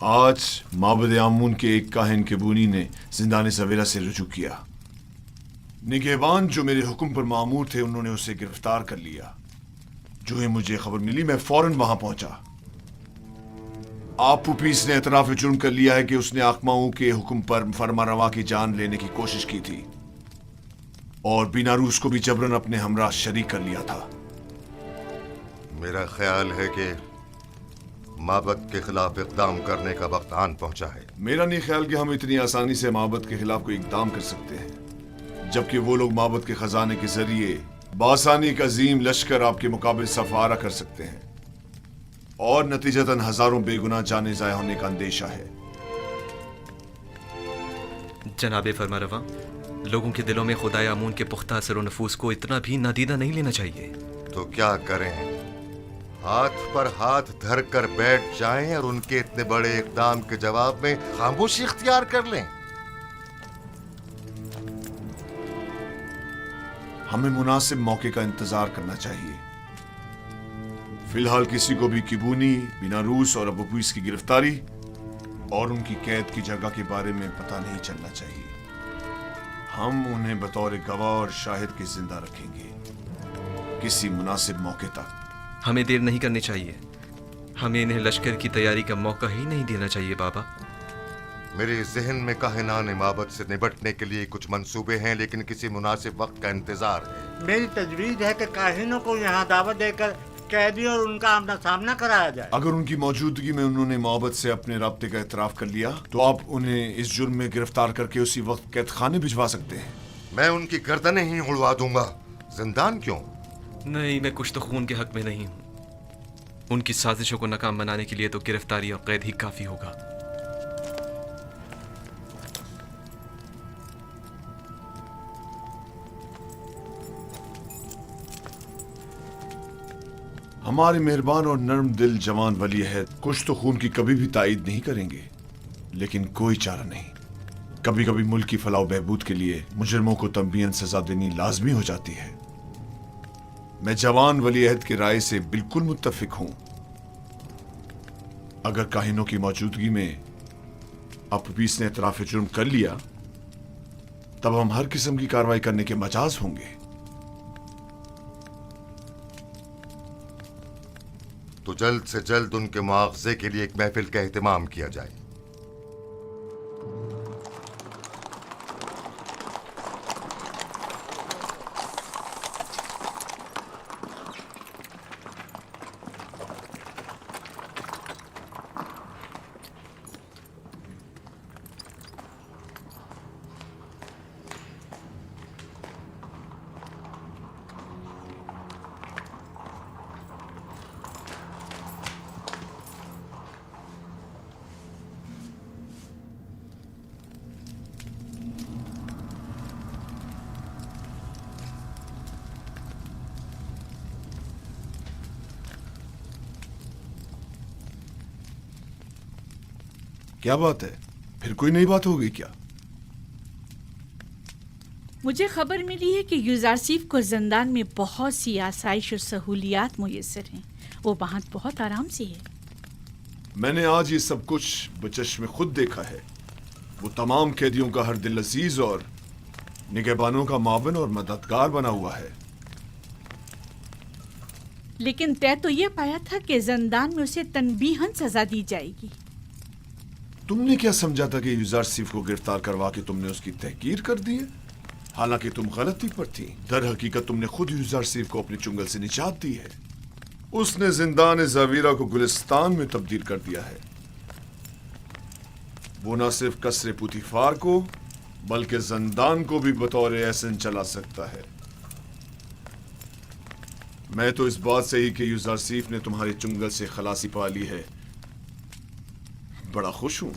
آج معبد آمون کے ایک کاہن کبونی نے زندان زویرہ سے رجوع کیا۔ نگہبان جو میرے حکم پر مامور تھے انہوں نے اسے گرفتار کر لیا۔ جو ہی مجھے خبر ملی میں فوراً وہاں پہنچا۔ آپ پوپیس نے اعتراف جرم کر لیا ہے کہ اس نے آکماؤں کے حکم پر فرما روا کی جان لینے کی کوشش کی تھی اور بیناروس کو بھی جبراً اپنے ہمراہ شریک کر لیا تھا۔ میرا خیال ہے کہ معبد کے خلاف اقدام کرنے کا وقت آن پہنچا ہے۔ میرا نہیں خیال کہ ہم اتنی آسانی سے معبد کے خلاف کوئی اقدام کر سکتے ہیں، جبکہ وہ لوگ معبد کے خزانے کے ذریعے بآسانی ایک عظیم لشکر آپ کے مقابل صفارہ کر سکتے ہیں، اور نتیجتاً ہزاروں بے گناہ جانیں ضائع ہونے کا اندیشہ ہے۔ جناب فرمانروا، لوگوں کے دلوں میں خدائے آمون کے پختہ اثر و نفوذ کو اتنا بھی نادیدہ نہیں لینا چاہیے۔ تو کیا کریں؟ ہاتھ پر ہاتھ دھر کر بیٹھ جائیں اور ان کے اتنے بڑے اقدام کے جواب میں خاموشی اختیار کر لیں؟ ہمیں مناسب موقع کا انتظار کرنا چاہیے۔ فی الحال کسی کو بھی کبونی، بیناروس اور ابوپویس کی گرفتاری اور ان کی قید کی جگہ کے بارے میں پتہ نہیں چلنا چاہیے۔ ہم انہیں بطور گواہ اور شاہد کے زندہ رکھیں گے کسی مناسب موقع تک۔ ہمیں دیر نہیں کرنی چاہیے، ہمیں انہیں لشکر کی تیاری کا موقع ہی نہیں دینا چاہیے بابا۔ میرے ذہن میں کاہنان معبد سے نبٹنے کے لیے کچھ منصوبے ہیں، لیکن کسی مناسب وقت کا انتظار ہے۔ میری تجویز ہے کہ کاہنوں کو یہاں دعوت دے کر قیدی اور ان کا آمنا سامنا کرایا جائے۔ اگر ان کی موجودگی میں انہوں نے معبد سے اپنے رابطے کا اعتراف کر لیا تو آپ انہیں اس جرم میں گرفتار کر کے اسی وقت قید خانے بھجوا سکتے ہیں۔ میں ان کی گردنیں ہی اڑوا دوں گا، زندان کیوں؟ نہیں، میں کچھ تو خون کے حق میں نہیں ہوں۔ ان کی سازشوں کو ناکام بنانے کے لیے تو گرفتاری اور قید ہی کافی ہوگا۔ ہمارے مہربان اور نرم دل جوان ولی عہد کچھ تو خون کی کبھی بھی تائید نہیں کریں گے، لیکن کوئی چارہ نہیں۔ کبھی کبھی ملک کی فلاح و بہبود کے لیے مجرموں کو تنبیہاً سزا دینی لازمی ہو جاتی ہے۔ میں جوان ولی عہد کی رائے سے بالکل متفق ہوں۔ اگر کاہنوں کی موجودگی میں اپوپیس نے اعتراف جرم کر لیا تب ہم ہر قسم کی کارروائی کرنے کے مجاز ہوں گے۔ تو جلد سے جلد ان کے مواخذے کے لیے ایک محفل کا اہتمام کیا جائے۔ کیا بات ہے؟ پھر کوئی نئی بات ہو گئی کیا؟ مجھے خبر ملی ہے کہ یوزارسیف کو زندان میں بہت سی آسائش و سہولیات میسر ہیں، وہ وہاں بہت آرام سے ہے۔ میں نے آج یہ سب کچھ بچشم خود دیکھا ہے۔ وہ تمام قیدیوں کا ہر دل عزیز اور نگہبانوں کا معاون اور مددگار بنا ہوا ہے۔ لیکن طے تو یہ پایا تھا کہ زندان میں اسے تنبیہاً سزا دی جائے گی۔ تم نے کیا سمجھا تھا کہ یوزارسیف کو گرفتار کروا کے تم نے اس کی تحقیر کر دی ہے؟ حالانکہ تم غلطی پر تھی۔ در حقیقت تم نے خود یوزارسیف کو اپنے چنگل سے نجات دی ہے۔ اس نے زندان زویرہ کو گلستان میں تبدیل کر دیا ہے۔ وہ نہ صرف قصر پوتیفار کو بلکہ زندان کو بھی بطور احسن چلا سکتا ہے۔ میں تو اس بات سے ہی کہ یوزارسیف نے تمہارے چنگل سے خلاصی پا لی ہے بڑا خوش ہوں۔